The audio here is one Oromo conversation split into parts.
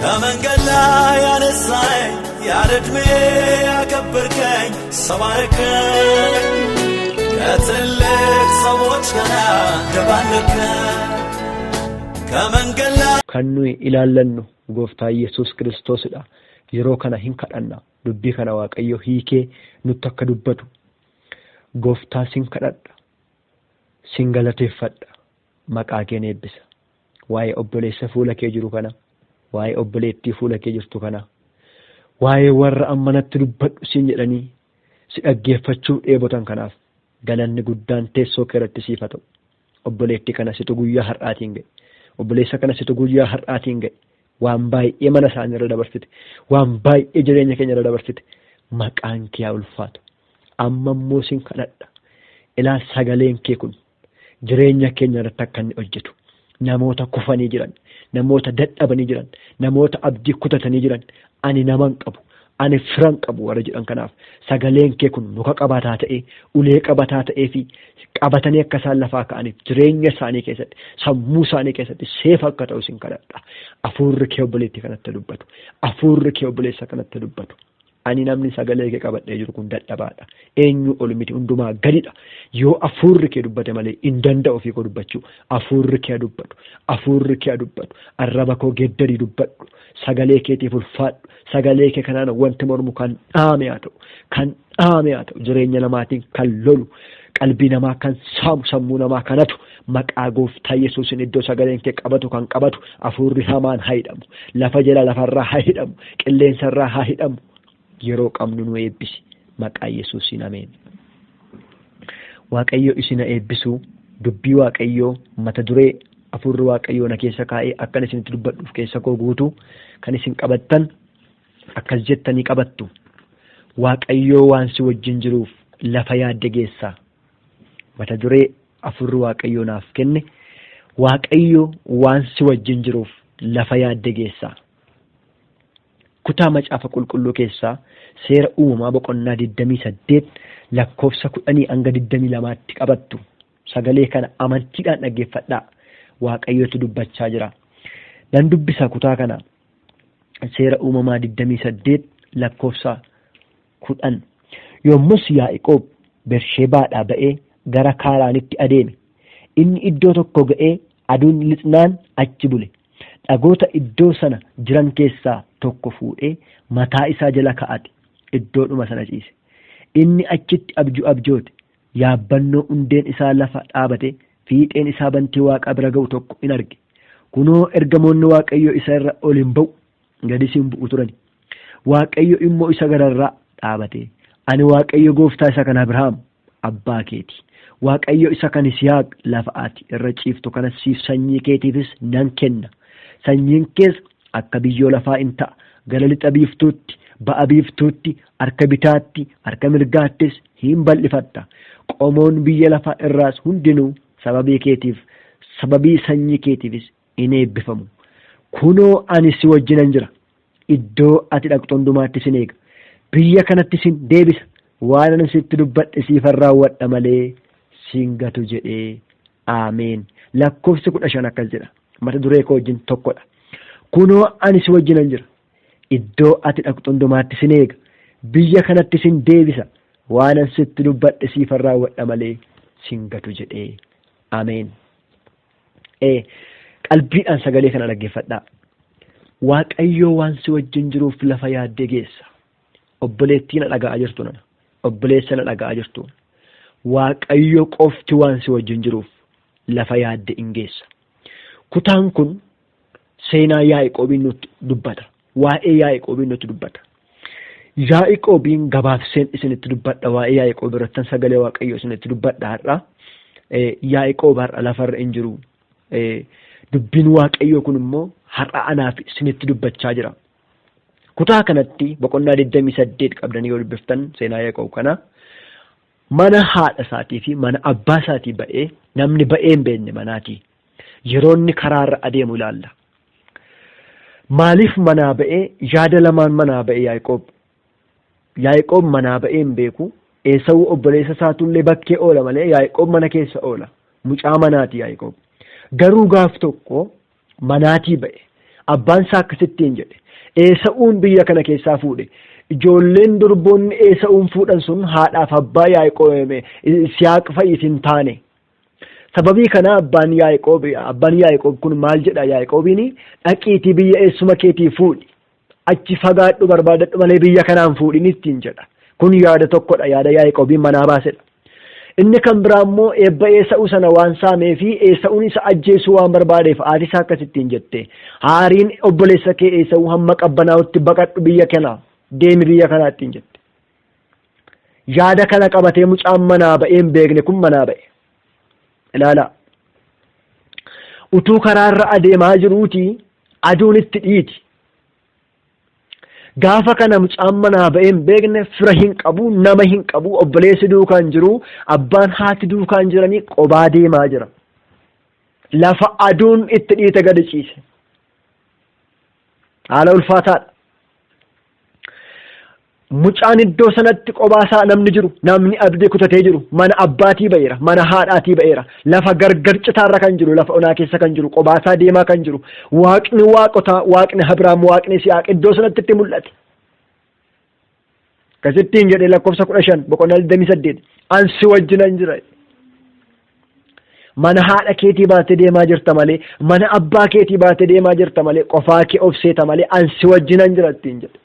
ከመንገድ ላይ ያነሳኝ ያለ ዕድሜ ያከበርከኝ ሰባርከኝ ከትልቅ ሰዎች ጋር ደባለከኝ ከመንገድ ላይ ከኑ ኢላልለኑ ጎፍታ ኢየሱስ ክርስቶስዳ yeroo kana hin kadhanna dubbii kana waaqayyo hiikee nutti akka dubbatu gooftaa sin kadhadha sin galateeffadha maqaa kee eebbisa waa'ee obboleessa fuula kee jiru kana waa'ee obboleettii fuula kee jirtu kana waa'ee warra ammanatti dubbadhu sin jedhanii si dhaggeeffachuu dheebotan kanaaf galanni guddaan teessoo kee irratti siif haa ta'u obboleettii kana situ guyyaa har'aatiin ga'e obboleessa kana situ guyyaa har'aatiin ga'e waan baay'ee mana isaanii irra dabarsite waan baay'ee jireenya keenya irra dabarsite maqaan kee haa ulfaatu amma immoo sin kadhadha ilaa sagaleen kee kun jireenya keenya irratti akka inni hojjetu namoota kufanii jiran namoota dadhabanii jiran namoota abdii kutatanii jiran ani naman qabu ani firan qabu warra jedhan kanaaf sagaleen kee kun muka qabataa ta'ee ulee qabataa ta'ee fi qabatanii akka isaan lafaa ka'aniif jireenya isaanii keessatti sammuu isaanii keessatti seef akka ta'u sin kadhadha afuurri kee obboleettii kanatti dubbatu afuurri kee obboleessa kanatti dubbatu ani namni sagalee kee qabadhee jiru kun dadhabaadha eenyu ol miti hundumaa gadidha yoo afuurri kee dubbate malee hin danda'u ofii koo dubbachuu afuurri kee dubbatu arraba koo geeddarii dubbadhu sagalee keetiif ulfaadhu sagalee kee kanaan wanti mormu kan dhaame haa ta'u jireenya namaatiin kan lolu qalbii namaa kan saamu sammuu namaa kanatu maqaa gooftaa Yesuusin iddoo sagaleen kee qabatu kan qabatu afuurri hamaan haa hidhamu lafa jala lafarraa haa hidhamu qilleensarraa haa hidhamu yeroo qabnu nu eebbisi maqaa Yesuusin ameen. Waaqayyo isin eebbisu dubbii waaqayyoo mata duree afuurri waaqayyoo na keessa kaa'ee akkan isinitti dubbadhuuf keessa koo guutuu kan isin qabattan akkas jettanii qabattu waaqayyoo waan si wajjin jiruuf lafa yaadde geessaa mata duree afuurri waaqayyoo naaf kenne waaqayyoo waan si wajjin jiruuf lafa yaadde geessaa kutaa macaafa qulqulluu keessaa seera uumamaa boqonnaa 28 lakkoofsa 10 hanga 22tti qabattu sagalee kana amantiidhaan dhaggeeffadhaa waaqayyootu dubbachaa jira nan dubbisa kutaa kana seera uumamaa 28 lakkoofsa 10 yommus Yaaqoob Bershebaadhaa ba'ee gara Kaaraanitti adeeme inni iddoo tokko ga'ee aduun lixnaan achi bule dhagoota iddoo sana jiran keessaa tokko fuudhee mataa isaa jala kaa'ate iddoodhuma sana ciise inni achitti abjoote yaabbannoo hundeen isaa lafa dhaabate fiixeen isaa bantii waaqa bira ga'u tokko in arge kunoo ergamoonni waaqayyo isa irra ol hin ba'u gadis hin bu'u turani waaqayyo immoo isa gararraa dhaabate ani waaqayyo gooftaa isa kan Abrahaam abbaa keeti waaqayyo isa kan Yisihaaq lafa ati irra ciiftu kanas siif sanyii keetiifis nan kenna sanyiin kees akka biyyoo lafaa in ta'a gara lixa biiftuutti ba'a biiftuutti harka bitaatti harka mirgaattis hin bal'ifatta qomoon biyya lafaa irraas hundinuu sababii sanyii keetiifis in eebbifamu kunoo ani si wajjinan jira iddoo ati dhaqxu hundumaatti sin eega biyya kanatti sin deebisa waan ani sitti dubbadhe siifan raawwadha malee sin gatu jedhee ameen. Lakkoofsi 15 akkas jedha mata duree koo wajjin tokkodha kunoo ani si wajjinan jira iddoo ati dhaqxu hundumaatti sin eega biyya kanatti sin deebisa waan ani sitti dubbadhe siifan raawwadha malee sin gatu jedhee ameen. Qalbiidhaan sagalee kana dhaggeeffadhaa waaqayyoo waan si wajjin jiruuf lafa yaaddee geessa obboleettii na dhaga'aa jirtu nana obboleessa na dhaga'aa jirtu waaqayyo qofti waan si wajjin jiruuf lafa yaadde in geessa. Kutaan kun seenaa Yaaqoobiin nutti dubbata waa'ee Yaaqoobiin nutti dubbata Yaaqoobiin gabaabseen isinitti dubbadha waa'ee Yaaqoob irratti sagalee waaqayyoo isinitti dubbadha har'a Yaaqoob har'a lafarra hin jiru dubbiin waaqayyoo kun immoo har'a anaaf isinitti dubbachaa jira. Kutaa kanatti boqonnaa 28 qabdanii yoo dubbiftan seenaa Yaaqoob kana mana haadha isaatii fi mana abbaa isaatii ba'ee namni ba'ee hin beekne manaatii yeroo inni karaarra adeemu ilaalla. Maaliif manaa ba'ee yaada lamaan manaa ba'ee Yaaqoob manaa ba'ee hin beeku Esaawuu obboleessa isaatullee bakkee oola malee Yaaqoob mana keessa oola mucaa manaati Yaaqoob garuu gaaf tokko manaatii ba'e Abbaan isaa akkasittiin jedhe. Eesa'uun biyya kana keessaa fuudhe. Ijoolleen durboonni Eesa'uun fuudhan sun haadhaaf abbaa Yisihaaq fa'i hin taane. Sababii kana abbaan Yaaqoob kun maal jedha? Yaaqoobiin dhaqiitii biyya eessuma keetii fuudhi. Achi fagaadhu barbaadadhu malee biyya kanaan fuudhin ittiin jedha. Kun yaada tokkodha, yaada Yaaqoobiin manaa baasedha. Inni kan biraa immoo eebba Eesa'uu sana waan saamee fi Eesa'uun isa ajjeesuu waan barbaadeef haati isaa akkasittiin jette. Haariin obboleessa kee Eesa'uu hamma qabbanaa'utti baqadhu biyya kanaa deemi biyya kanaa ittiin jette. Yaada kana qabatee mucaan manaa ba'ee hin beekne kun manaa ba'e. Ilaala. Utuu karaarra adeemaa jiruuti aduun itti dhiiti. Gaafa kana mucaan manaa ba'ee hin beekne fira hin qabu, nama hin qabu, obboleessi duukaan jiru, abbaan haati duukaan jiranii qobaa deemaa jira. Lafa aduun itti dhiite gadi ciise. Haala ulfaataadha. Mucaan iddoo sanatti qobaasaa namni jiru, namni abdii kutatee jiru, mana abbaatii ba'eera, mana haadhaatii ba'eera, lafa gargar citaarra kan jiru, lafa onaa keessa kan jiru, qobaasaa deemaa kan jiru, waaqni waaqotaa, waaqni Abrahaam, waaqni Yisihaaq iddoo sanatti itti mul'ate. Akkasittiin jedhee lakkoofsa 15 boqonnaa 28 ansi wajjinan jira. Mana haadha keetii baatee deemaa jirta malee, mana abbaa keetii baatee deemaa jirta malee, qofaa kee obseeta malee ansi wajjinan jira ittiin jedhe.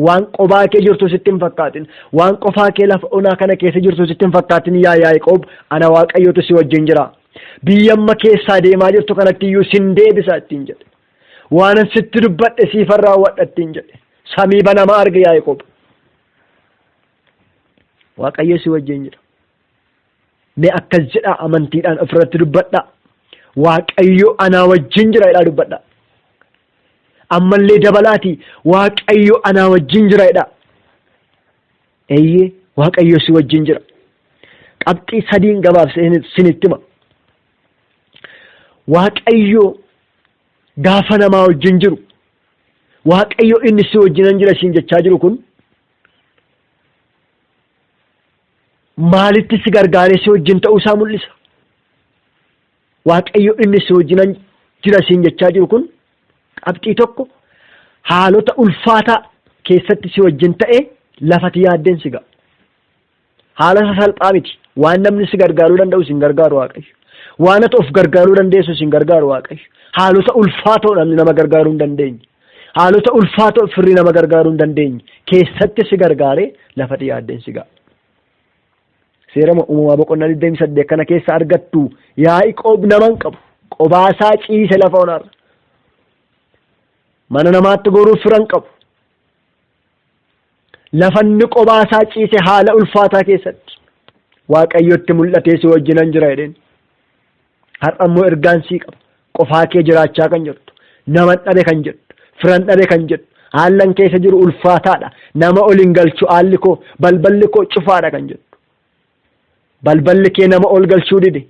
Waan qobaa kee jirtu sitti hin fakkaatin, waan qofaa kee lafa onaa kana keessa jirtu sitti hin fakkaatin yaa Yaaqoob, ana Waaqayyootu si wajjin jira. Biyya amma keessaa deemaa jirtu kanatti iyyuu sin deebisa ittiin jedhe. Waanan sitti dubbadhe siifan raawwadha ittiin jedhe. Samii banamaa arge Yaaqoob. Waaqayyo si wajjin jira. Mee akkas jedhaa amantiidhaan ofirratti dubbadhaa. Waaqayyo anaa wajjin jira jedhaa dubbadhaa. Ammallee dabalaati Waaqayyo anaa wajjin jira jedhaa. Eeyyee Waaqayyo si wajjin jira. Qabxii sadiin gabaabsee sinitti hima. Waaqayyo gaafa namaa wajjin jiru, Waaqayyo inni si wajjinan jira siin jechaa jiru kun maalitti si gargaaree si wajjin ta'uu isaa mul'isa. Waaqayyo inni si wajjinan jira siin jechaa jiru kun qabxii tokko haalota ulfaataa keessatti si wajjin ta'ee lafati yaaddeen si ga'a. Haala salphaa miti. Waan namni si gargaaruu danda'u sin gargaaru Waaqayyo. Waan ati of gargaaruu dandeessu sin gargaaru Waaqayyo. Haalota ulfaatoo namni nama gargaaruu hin dandeenye. Haalota ulfaatoo firri nama gargaaruu hin dandeenye keessatti si gargaaree lafati yaaddeen si ga'a. Seera uumamaa boqonnaa 28 kana keessa argattu Yaaqoob naman qabu qobaasaa ciise lafa onaarra. Mana namaatti goruuf firan qabu. Lafanni qobaasaa ciise haala ulfaataa keessatti Waaqayyotti mul'atee si wajjinan jira jedheen. Har'a immoo ergaan sii qaba. Qofaa kee jiraachaa kan jirtu, naman dhabe kan jettu, firan dhabe kan jettu, haallan keessa jiru ulfaataadha. Nama ol hin galchu haalli koo, balballi koo cufaadha kan jettu. Balballi kee nama ol galchuu dide,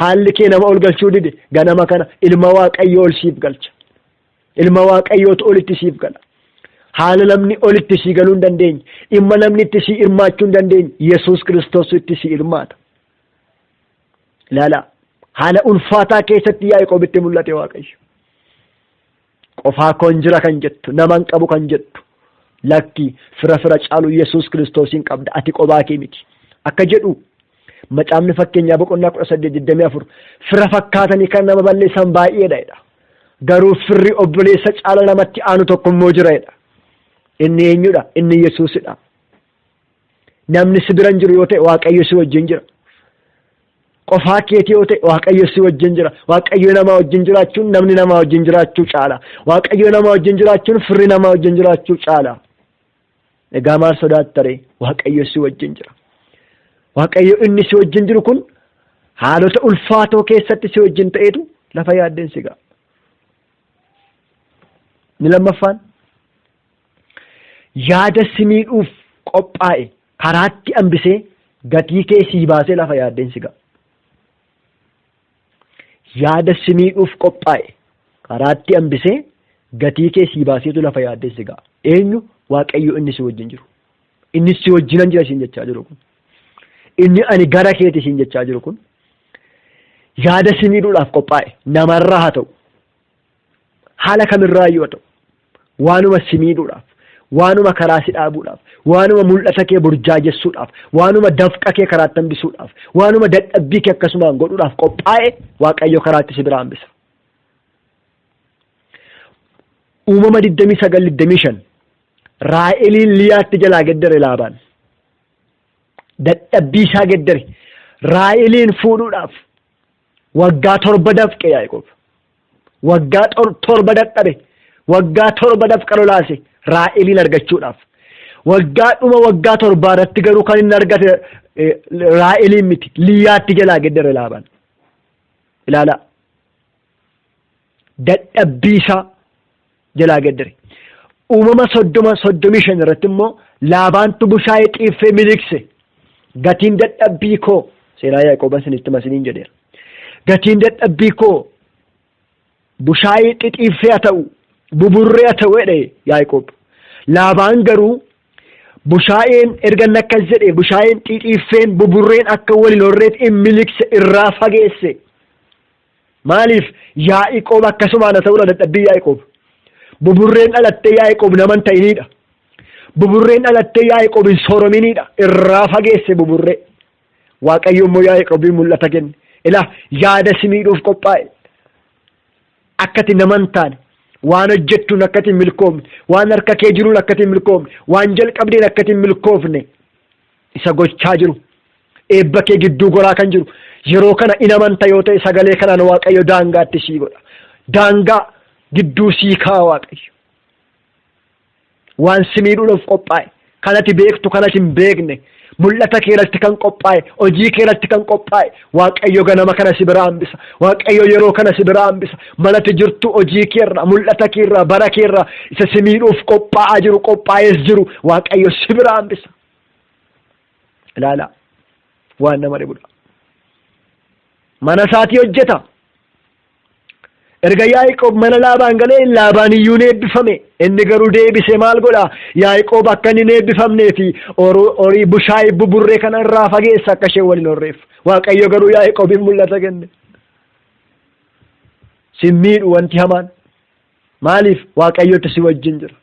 haalli kee nama ol galchuu dide, ganama kana ilma Waaqayyoo ol siif galcha. Ilma Waaqayyootu olitti siif gala. Haala namni olitti sii galuu hin dandeenye, dhimma namni itti sii hirmaachuu hin dandeenye, Yesuus Kiristoos itti sii hirmaata. Ilaala, haala ulfaataa keessatti Yaaqoobitti mul'ate Waaqayyo. Qofaa koon jira kan jettu, naman qabu kan jettu, lakki fira caalu Yesuus Kiristoosiin qabda, ati qobaa kee miti. Akka jedhu macaafni fakkeenyaa boqonnaa 18:24 fira fakkaatanii kan nama balleessan baay'eedha jedha. Garuu firri obboleessa caala namatti aanu tokko immoo jira jedha. Inni eenyudha? Inni Yesuusidha. Namni si bira jiru yoo ta'e Waaqayyo si wajjin jira. Qofaa keetii yoo ta'e Waaqayyo si wajjin jira. Waaqayyo namaa wajjin jiraachuun namni namaa wajjin jiraachuu caala. Waaqayyo namaa wajjin jiraachuun firri namaa wajjin jiraachuu caala. Egaa maal sodaatta ree? Waaqayyo si wajjin jira. Waaqayyo inni si wajjin jiru kun haalota ulfaatoo keessatti si wajjin ta'eetu lafa yaaddeen si ga'a. Ni lammaffaan yaada si miidhuuf qophaa'e karaatti hambisee gatii kee sii baasee lafa yaaddeen si ga'a. Yaada si miidhuuf qophaa'e karaatti hambisee gatii kee sii baaseetu lafa yaaddeen si ga'a. Eenyu? Waaqayyo inni si wajjin jiru. Inni si wajjinan jira siin jechaa jiru kun. Inni ani gara keeti siin jechaa jiru kun yaada si miidhuudhaaf qophaa'e namarraa haa ta'u, haala kamirraa yoo ta'u waanuma si miidhuudhaaf, waanuma karaa si dhaabuudhaaf, waanuma mul'ata kee burjaajessuudhaaf, waanuma dafqa kee karaatti hambisuudhaaf, waanuma dadhabbii kee akkasumaan godhuudhaaf qophaa'e Waaqayyo karaatti si bira hambisa. Uumama 29-25 Raa'eliin Liyaatti jalaa geddare Laabaan. Dadhabbii isaa geddare. Raa'eliin fuudhuudhaaf waggaa 7 dafqe Yaaqoob. Waggaa 7 dadhabe. Waggaa 7 dafqa lolaase Raa'eliin argachuudhaaf. waggaa 7 irratti garuu kan inni argate Raa'eliin miti, Liyaatti jalaa geddare Laabaan. Ilaala. Dadhabbii isaa jalaa geddare. Uumama 35 irratti immoo Laabaantu bushaayee xiiffee miliqse. Gatiin dadhabbii koo seenaa Yaaqoob isinitti masiniin jedheera. Gatiin dadhabbii koo bushaayee xixiiffee haa ta'u, buburree haa ta'u jedhe Yaaqoob. Laabaan garuu bushaayeen erga akkas jedhe bushaayeen xixiiffeen buburreen akka waliin horreet in miliqse irraa fageesse. Maaliif Yaaqoob akkasumaan haa ta'udha dadhabbii Yaaqoob. Buburreen dhalattee Yaaqoob nama hin ta'inidha. Buburreen dhalattee Yaaqoob hin soorominidha. Irraa fageesse buburree. Waaqayyo immoo Yaaqoobiin mul'ata kenne. Ilaa yaada si miidhuuf qophaa'e. Akkati nama hin taane, waan hojjettuun akkati hin milkoofne, waan harka kee jiruun akkati hin milkoofne, waan jalqabdeen akkati hin milkoofne isa gochaa jiru. Eebba kee gidduu goraa kan jiru. Yeroo kana in amanta yoo ta'e sagalee kanaan Waaqayyo daangaatti sii godha. Daangaa gidduu sii kaa Waaqayyo. Waan si miidhuudhaaf qophaa'e. Kanati beektu kanati hin beekne. Mul'ata keerratti kan qophaa'e, hojii keerratti kan qophaa'e, Waaqayyo ganama kana si bira hambisa. Waaqayyo yeroo kana si bira hambisa. Malati jirtu hojii keerra, mul'ata keerra, bara keerra isa si miidhuuf qophaa'aa jiru, qophaa'ees jiru, Waaqayyo si bira hambisa. Ilaala. Waan nama dhibudha. Mana isaatii hojjeta. Erga Yaaqoob mana Laabaan galee Laabaan iyyuu ni eebbifame. Inni garuu deebisee maal godha? Yaaqoob akka inni hin eebbifamnee fi horii bushaayee buburree kana irraa fageessa akka isheen waliin horreef. Waaqayyo garuu Yaaqoobiin mul'ata kenne. Si miidhu wanti hamaan. Maaliif? Waaqayyotu si wajjin jira.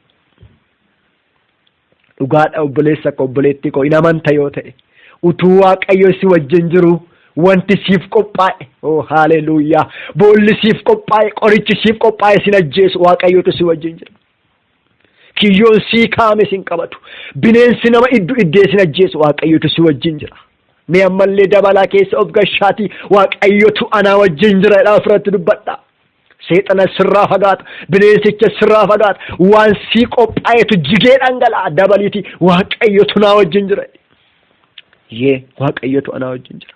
Dhugaadha obboleessa akka obboleettii koo hin amanta yoo ta'e. Utuu Waaqayyo si wajjin jiru. Wanti siif qophaa'e, oh haleluuyaa, boolli siif qophaa'e, qorichi siif qophaa'e sin ajjeesu Waaqayyotu si wajjin jira. Kiyyoon sii kaame sin qabatu, bineensi nama iddee sin ajjeesu Waaqayyotu si wajjin jira. Mee ammallee dabalaa keessa of gashaatii Waaqayyotu anaa wajjin jira jedhaa ofirratti dubbadha. Seexana sirraa fagaata, bineensicha sirraa fagaata, waan sii qophaa'etu jigee dhangala'a dabaliiti Waaqayyotu naa wajjin jira. Waaqayyotu anaa wajjin jira.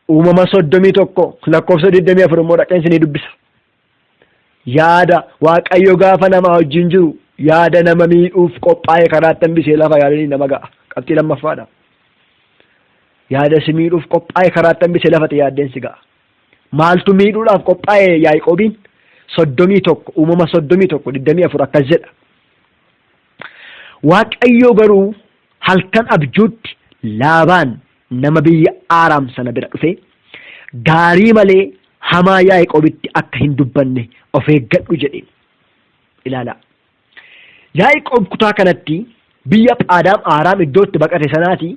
Uumama 31 lakkoofsa 24 immoo dhaqeensi ni dubbisa. Yaada Waaqayyo gaafa nama wajjin jiru yaada nama miidhuuf qophaa'e karaatti hambisee lafa yaadanii nama ga'a. Qabxii lammaffaadha. Yaada si miidhuuf qophaa'e karaatti hambisee lafatti yaaddeen si ga'a. Maaltu miidhuudhaaf qophaa'e Yaaqoobiin? 31 uumama 31 24 akkas jedha. Waaqayyo garuu halkan abjuutti Laabaan nama biyya Aaraam sana bira dhufe gaarii malee hamaa Yaaqoobitti akka hin dubbanne of eeggadhu jedhe. Ilaala. Yaaqoob kutaa kanatti biyya Phaadaan Aaraam iddootti baqate sanaati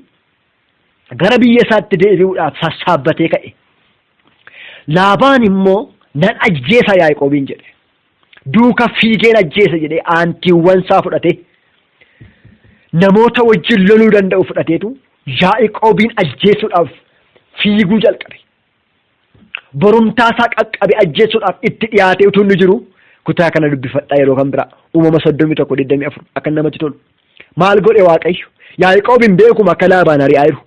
gara biyya isaatti deebi'uudhaaf sassaabbatee ka'e. Laabaan immoo nan ajjeesa Yaaqoobiin jedhe. Duuka fiigeen ajjeesa jedhee aantiiwwan isaa fudhate namoota wajjin loluu danda'u fudhateetu Yaaqoobiin ajjeesuudhaaf fiiguu jalqabe. Borumtaasaa qaqqabe ajjeesuudhaaf itti dhiyaatee utuu inni jiru kutaa kana dubbifadhaa yeroo kan biraa uumama 31-24 akka namatti tolu. Maal godhe Waaqayyo? Yaaqoob hin beekuma akka Laabaan ari'aa jiru.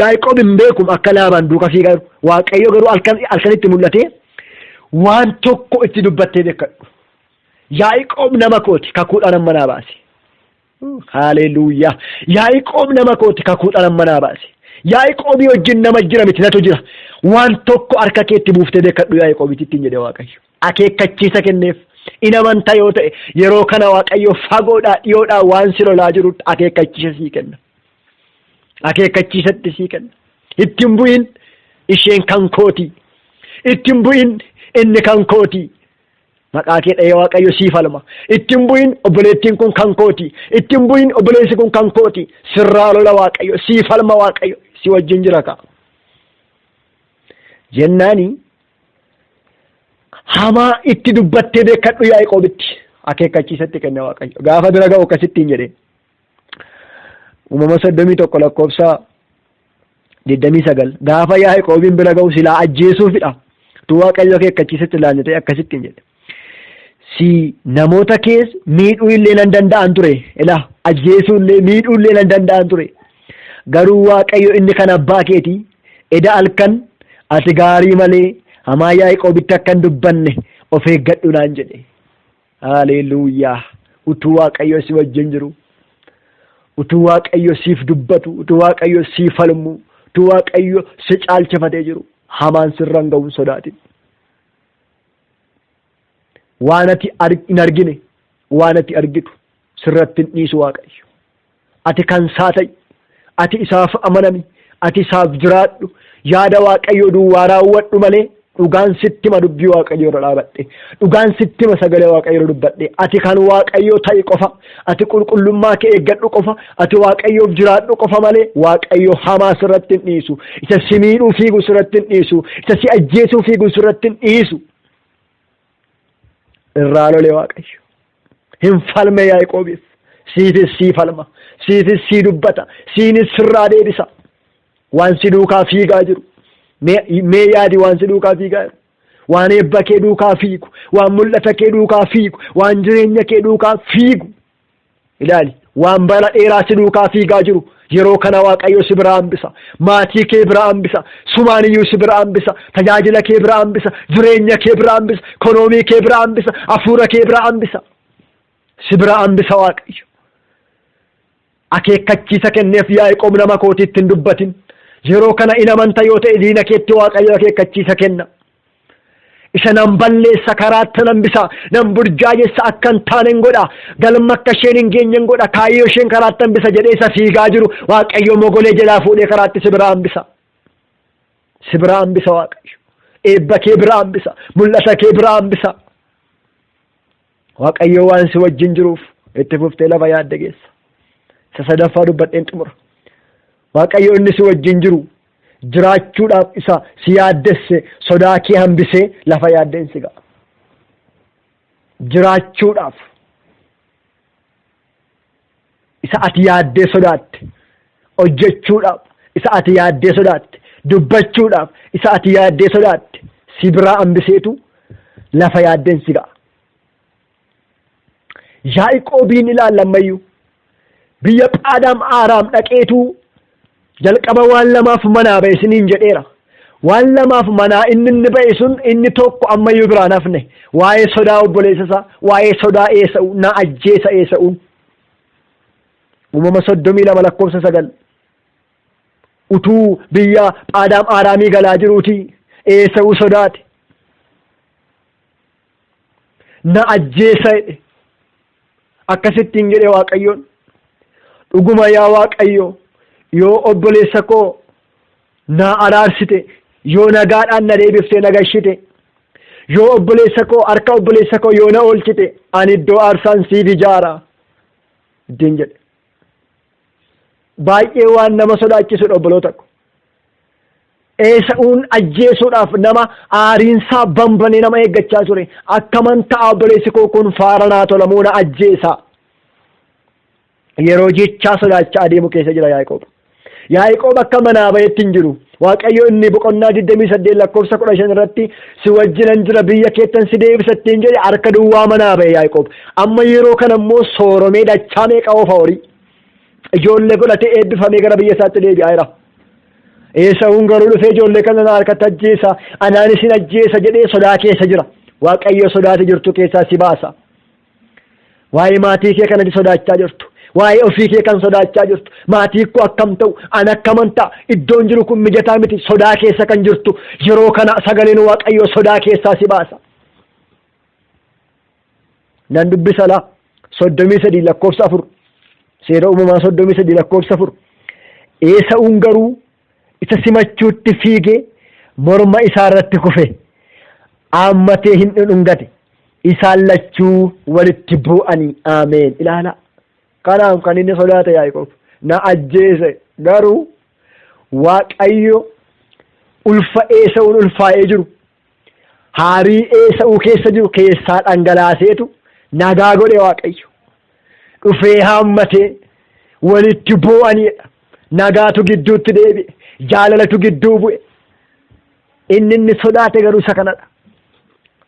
Yaaqoob hin beekuma akka Laabaan duuka fiigaa jiru. Waaqayyo garuu halkanitti mul'atee waan tokko itti dubbattee beekadhu. Yaaqoob nama kooti kakuudhaan manaa baase. Haleluuyaa. Yaaqoob nama kooti kakuudhaan manaa baase. Yaaqoobii wajjin nama jira miti natu jira. Waan tokko harka keetti buuftee beekadhu Yaaqoobitti ittiin jedhe Waaqayyo. Akeekkachiisa kenneef. In amanta yoo ta'e yeroo kana Waaqayyo fagoodhaa dhiyoodhaa waan si lolaa jirutti akeekkachiisa sii kenna. Akeekkachiisatti sii kenna. Ittiin bu'in isheen kan kooti. Ittiin bu'in inni kan kooti. Maqaa kee dha'ee Waaqayyo sii falma. Ittiin bu'in obboleettiin kun kan kooti. Ittiin bu'in obboleessi kun kan kooti. Sirraa lola Waaqayyo sii falma Waaqayyo si wajjin jira ka. Jennaani hamaa itti dubbattee beekadhu Yaaqoobitti akeekkachiisatti kenna Waaqayyo. Gaafa bira ga'u akkasittiin jedhee. Uumama 31 lakkoofsa 29 gaafa Yaaqoobiin bira ga'u silaa ajjeesuufidha. Tu Waaqayyo akeekkachiisatti laannatee akkasittiin jedhe. Si namoota kees miidhuu illee nan danda'an ture. Ilaa ajjeesuu illee miidhuu illee nan danda'an ture. Garuu Waaqayyo inni kan abbaa keeti eda halkan ati gaarii malee hamaa Yaaqoobitti akka hin dubbanne of eeggadhu naan jedhe. Haleluuyaa. Utuu Waaqayyo si wajjin jiru, utuu Waaqayyo siif dubbatu, utuu Waaqayyo siif falmu, utuu Waaqayyo si caalchifatee jiru hamaan sirra hin ga'u sodaatin. Waan ati hin argine waan ati argitu sirratti hin dhiisu Waaqayyo. Ati kan isaa ta'i, ati isaaf amanami, ati isaaf jiraadhu, yaada Waaqayyo duwwaa raawwadhu malee dhugaan sitti hima dubbii Waaqayyo irra dhaabadhe, dhugaan sitti hima sagalee Waaqayyo irra dubbadhe. Ati kan Waaqayyo ta'i qofa, ati qulqullummaa kee eeggadhu qofa, ati Waaqayyoof jiraadhu qofa malee Waaqayyo hamaa sirratti hin dhiisu. Isa si miidhuu fiigu sirratti hin dhiisu, isa si ajjeesuu fiigu sirratti hin dhiisu. Irraa lolee Waaqayyo hin falme Yaaqoobiif, siifis sii falma, siifis sii dubbata, siinis sirraa deebisa. Waan si duukaa fiigaa jiru mee yaadi, waan si duukaa fiigaa jiru, waan eebba kee duukaa fiigu, waan mul'ata kee duukaa fiigu, waan jireenya kee duukaa fiigu ilaali. Waan bara dheeraa si duukaa fiigaa jiru yeroo kana Waaqayyo si biraa hambisa. Maatii kee biraa hambisa, sumaaniyyuu si biraa hambisa, tajaajila kee biraa hambisa, jireenya kee biraa hambisa, ikonoomii kee biraa hambisa, hafuura kee biraa hambisa. Si biraa hambisa Waaqayyo. Akeekkachiisa kenneef Yaaqoob nama kootiitti hin dubbatin. Yeroo kana in amanta yoo ta'e diina keetti Waaqayyo akeekkachiisa kenna. Isa nan balleessa karaatti nan bisa, nan burjaajessa akka hin taane hin godha, galma akka isheen hin geenye hin godha, kaayyoo isheen karaatti hambisa jedhee isa fiigaa jiru Waaqayyo mogolee jalaa fuudhee karaatti si biraa hambisa. Si biraa hambisa Waaqayyo. Eebba kee biraa hambisa, mul'ata kee biraa hambisa. Waaqayyo waan si wajjin jiruuf itti fuftee lafa yaadde geessa. Isa sadaffaa dubbadheen xumura. Waaqayyo inni si wajjin jiru jiraachuudhaaf isa si yaaddesse sodaa kee hambisee lafa yaaddeen si ga'a. Jiraachuudhaaf isa ati yaaddee sodaatte, hojjechuudhaaf isa ati yaaddee sodaatte, dubbachuudhaaf isa ati yaaddee sodaatte si biraa hambiseetu lafa yaaddeen si ga'a. Yaaqoobiin ilaallammayyuu biyya Phaadaan Aaraam dhaqeetu jalqaba waan lamaaf manaa ba'e isiniin jedheera. Waan lamaaf manaa inni ba'e sun inni tokko ammayyuu biraan hafne waa'ee sodaa obboleessa isaa, waa'ee sodaa Eesa'uu na ajjeesa Eesa'uun. Uumama 32 lakkoofsa 9 utuu biyya Phaadaan Aaraamii galaa jiruuti Eesa'uu sodaate na ajjeesa jedhe. Akkasittiin jedhe Waaqayyoon, dhuguma yaa Waaqayyo yoo obboleessa koo na araarsite, yoo nagaadhaan na deebiftee na gashite, yoo obboleessa koo harka obboleessa koo yoo na oolchite ani iddoo aarsaan siif ijaara ittiin jedhe. Baay'ee waan nama sodaachisudha obboloota ko. Eesa'uun ajjeesuudhaaf nama aariinsaa bambanee nama eeggachaa ture. Akkaman ta'a obboleessi koo kun faara naa tolamuu na ajjeesa. Yeroo jechaa sodaachaa adeemu keessa jira Yaaqoob. Yaaqoob akka manaa ba'etti hin jiru. Waaqayyo inni boqonnaa 28 lakkoofsa 15 irratti si wajjinan jira biyya keettan si deebisattiin jedhe harka duwwaa manaa ba'e Yaaqoob. Amma yeroo kana immoo sooromee dachaa meeqa oofa horii ijoollee godhatee eebbifamee gara biyya isaatti deebi'aa jira. Eesa'uun garuu dhufee ijoollee kana harkatti ajjeesa, anaan isin ajjeesa jedhee sodaa keessa jira. Waaqayyo sodaate jirtu keessaa si baasa. Waa'ee maatii kee kanatti sodaachaa jirtu, waa'ee ofii kee kan sodaachaa jirtu, maatii koo akkam ta'u, an akkaman ta'a, iddoon jiru kun mijataa miti, sodaa keessa kan jirtu yeroo kana sagaleen Waaqayyo sodaa keessaa si baasa. Nan dubbisa laa 33 lakkoofsa 4 seera uumamaa 33 lakkoofsa 4 Eesa'uun garuu isa simachuutti fiigee morma isaa irratti kufe ammatee hin dhungate isaan lachuu walitti bu'anii. Ameen. Ilaala. Kanaaf kan inni sodaate Yaaqoob na ajjeese garuu Waaqayyo ulfa Esaawun ulfaa'ee jiru haarii Esaawuu keessa jiru keessaa dhangalaaseetu nagaa godhe. Waaqayyo dhufee haammatee walitti bu'aniidha. Nagaatu gidduutti deebi'e, jaalalatu gidduu bu'e. Inni sodaate garuu isa kanadha.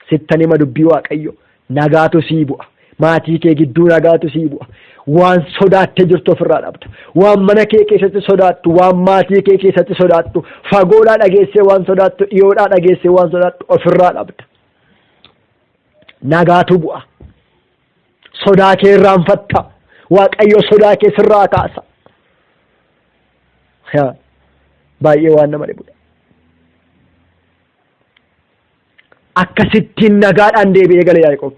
Sittan hima dubbii Waaqayyo nagaatu sii bu'a. Maatii kee gidduu nagaatu sii bu'a. Waan sodaattee jirtu ofirraa dhabda. Waan mana kee keessatti sodaattu, waan maatii kee keessatti sodaattu, fagoodhaa dhageessee waan sodaattu, dhiyoodhaa dhageessee waan sodaattu ofirraa dhabda. Nagaatu bu'a. Sodaa kee irraanfatta. Waaqayyo sodaa kee sirraa kaasa. Baay'ee waan nama dhibudha. Akkasittiin nagaadhaan deebi'ee gale Yaaqoob.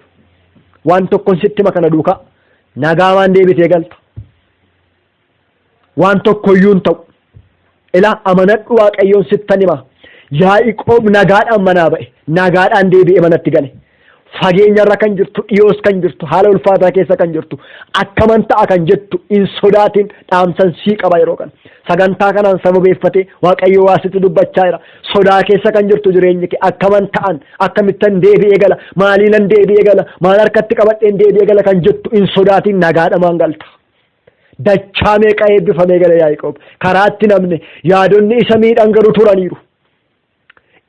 Waan tokkoon sitti hima kana duukaa nagaamaan deebitee galta. Waan tokkoyyuu hin ta'u. Ilaa amanadhu Waaqayyoon sittan hima. Yaaqoob nagaadhaan manaa ba'e. Nagaadhaan deebi'ee manatti gale. Fageenyarra kan jirtu, dhiyoos kan jirtu, haala ulfaataa keessa kan jirtu, akkaman ta'a kan jettu hin sodaatin dhaamsan sii qaba yeroo kana. Sagantaa kanaan sababeeffatee Waaqayyo waa sitti dubbachaa jira. Sodaa keessa kan jirtu jireenyi kee akkaman ta'an, akkamittan deebi'ee gala, maaliinan deebi'ee gala, maal harkatti qabadheen deebi'ee gala kan jettu hin sodaatin nagaadhamaan galta. Dachaa meeqa eebbifamee gala Yaaqoob. Karaatti namni yaadonni isa miidhan garuu turaniiru.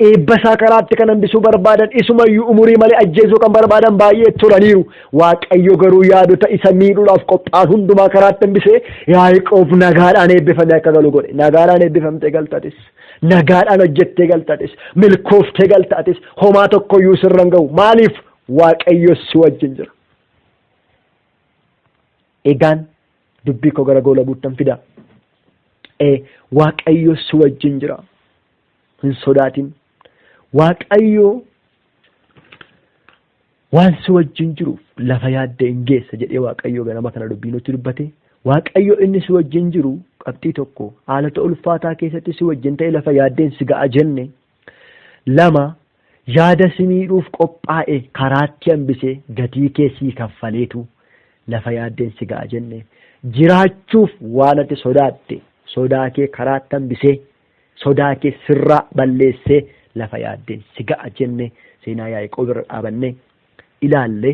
Eebbasaa karaatti kan hambisuu barbaadan isumayyuu umurii malee ajjeesuu kan barbaadan baay'ee turaniiru. Waaqayyo garuu yaadota isa miidhuudhaaf qophaa'an hundumaa karaatti hambisee Yaaqoob nagaadhaan eebbifamee akka galu godhe. Nagaadhaan eebbifamtee galtatis, nagaadhaan hojjettee galtatis, milkooftee galtatis homaa tokkoyyuu sirra hin ga'u. Maaliif? Waaqayyo si wajjin jira. Egaan dubbii koo gara goola buuttan fida. Waaqayyo si wajjin jira. Hin sodaatin. Waaqayyo waan si wajjin jiruuf lafa yaadde hin geessa jedhee Waaqayyo ganama kana dubbii nutti dubbate. Waaqayyo inni si wajjin jiru qabxii tokko haalota ulfaataa keessatti si wajjin ta'e lafa yaaddeen si ga'a jenne. 2 yaada si miidhuuf qophaa'e karaatti hambisee gatii kee sii kaffaleetu lafa yaaddeen si ga'a jenne. Jiraachuuf waan ati sodaatte sodaa kee karaatti hambisee sodaa kee sirraa balleessee lafa yaaddeen si ga'a jenne seenaa Yaaqoob irra dhaabanne ilaalle.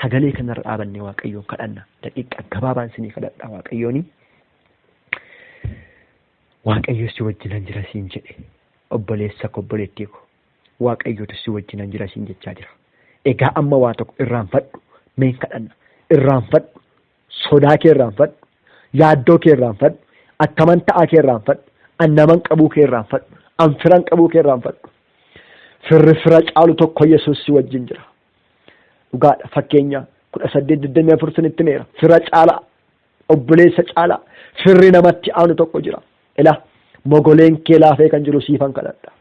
Sagalee kanarra dhaabanne Waaqayyoon kadhanna. Daqiiqa gabaabaan sinii kadhadha Waaqayyooni. Waaqayyo si wajjinan jira siin jedhe. Obboleessa koo obboleettii koo Waaqayyotu si wajjinan jira siin jechaa jira. Egaa amma waa tokko irraanfadhu mee kadhanna. Irraanfadhu. Sodaa kee irraanfadhu. Yaaddoo kee irraanfadhu. Akkaman ta'aa kee irraanfadhu. Annaman qabuu kee irraanfadhu. Anfiran qabuu kee irraanfadhu. Firri fira caalu tokko Yesuus si wajjin jira. Dhugaadha. Fakkeenya 18:24 sinitti meera. Fira caalaa, obboleessa caalaa, firri namatti aanu tokko jira. Ilaa mogoleen kee laafee kan jiru siifan kadhadha.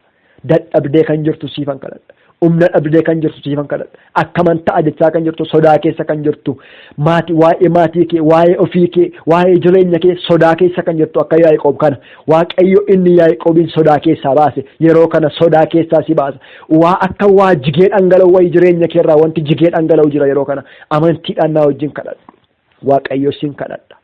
Dadhabdee kan jirtu siifan kadhadha. Humna dhabdee kan jirtu siifan kadhadha. Akkaman ta'a jechaa kan jirtu, sodaa keessa kan jirtu, waa'ee maatii kee, waa'ee ofii kee, waa'ee jireenya kee sodaa keessa kan jirtu akka Yaaqoob kana. Waaqayyo inni Yaaqoobin sodaa keessaa baase yeroo kana sodaa keessaa si baasa. Waa jigee dhangala'u wayii jireenya keerraa wanti jigee dhangala'u jira yeroo kana. Amantiidhaan na wajjin kadhadhu. Waaqayyo sin kadhadha.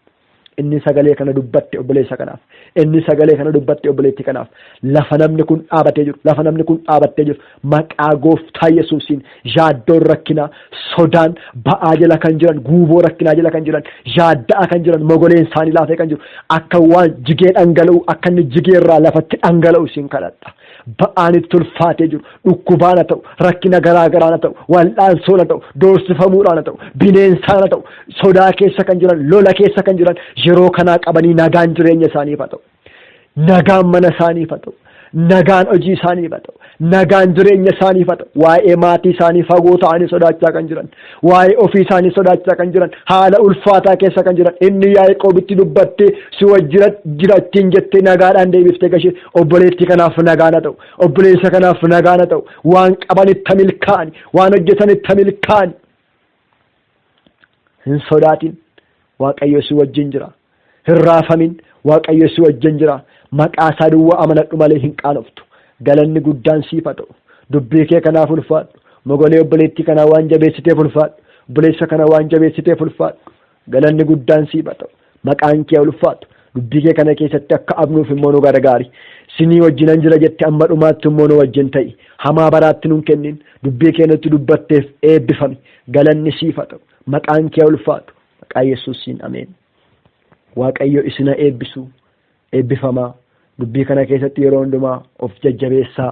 Inni sagalee kana dubbatte obboleessa kanaaf. Inni sagalee kana dubbatte obboleettii kanaaf. Lafa namni kun dhaabatee jiru. Lafa namni kun dhaabattee jiru. Maqaa gooftaa Yesuusiin yaaddoon rakkinaa, sodaan ba'aa jala kan jiran, guuboo rakkinaa jala kan jiran, yaadda'a kan jiran, mogoleen isaanii laafee kan jiru. Akka waan jigee dhangala'u, akka inni jigeerraa lafatti dhangala'u siin kadhadha. Ba'aan itti ulfaatee jiru. Dhukkubaan haa ta'u, rakkina garaa garaan haa ta'u, wal'aansoon haa ta'u, doorsifamuudhaan haa ta'u, bineensaan haa ta'u, sodaa keessa kan jiran, lola keessa kan jiran yeroo kanaa qabanii nagaan jireenya isaaniif haa ta'u, nagaan mana isaaniif haa ta'u, nagaan hojii isaaniif haa ta'u, nagaan jireenya isaaniif haa ta'u, waa'ee maatii isaanii fagoo ta'anii sodaachaa kan jiran, waa'ee ofii isaanii sodaachaa kan jiran, haala ulfaataa keessa kan jiran, inni Yaaqoobitti dubbattee si wajjin jiraattiin jettee nagaadhaan deebiftee gashee obboleettii kanaaf nagaan haa ta'u, obboleessa kanaaf nagaan haa ta'u, waan qabanitti milkaa'ani, waan hojjetanitti milkaa'ani. Hin sodaatin. Waaqayyo si wajjin jira. Hin raafamin. Waaqayyo si wajjin jira. Maqaa isaa duwwaa amanadhu malee hin qaanoftu. Galanni guddaan siif haa ta'u. dubbii kee kanaaf ulfaadhu. Mogolee obboleettii kanaa waan jabeessiteef ulfaadhu. Obboleessa kana waan jabeessiteef ulfaadhu. Galanni guddaan siif haa ta'u. Maqaan kee ulfaatu. Dubbii kee kana keessatti akka abnuuf immoo nu gargaari. Sinii wajjinan jira jette amma dhumaatti immoo nu wajjin ta'i. Hamaa baraatti nun kennin. Dubbii kee nutti dubbatteef eebbifami. Galanni siif haa ta'u. Maqaan kee ulfaatu. Maqaa Yesuusiin ameen. Waaqayyo isin haa eebbisu. Eebbifamaa. Dubbii kana keessatti yeroo hundumaa of jajjabeessaa.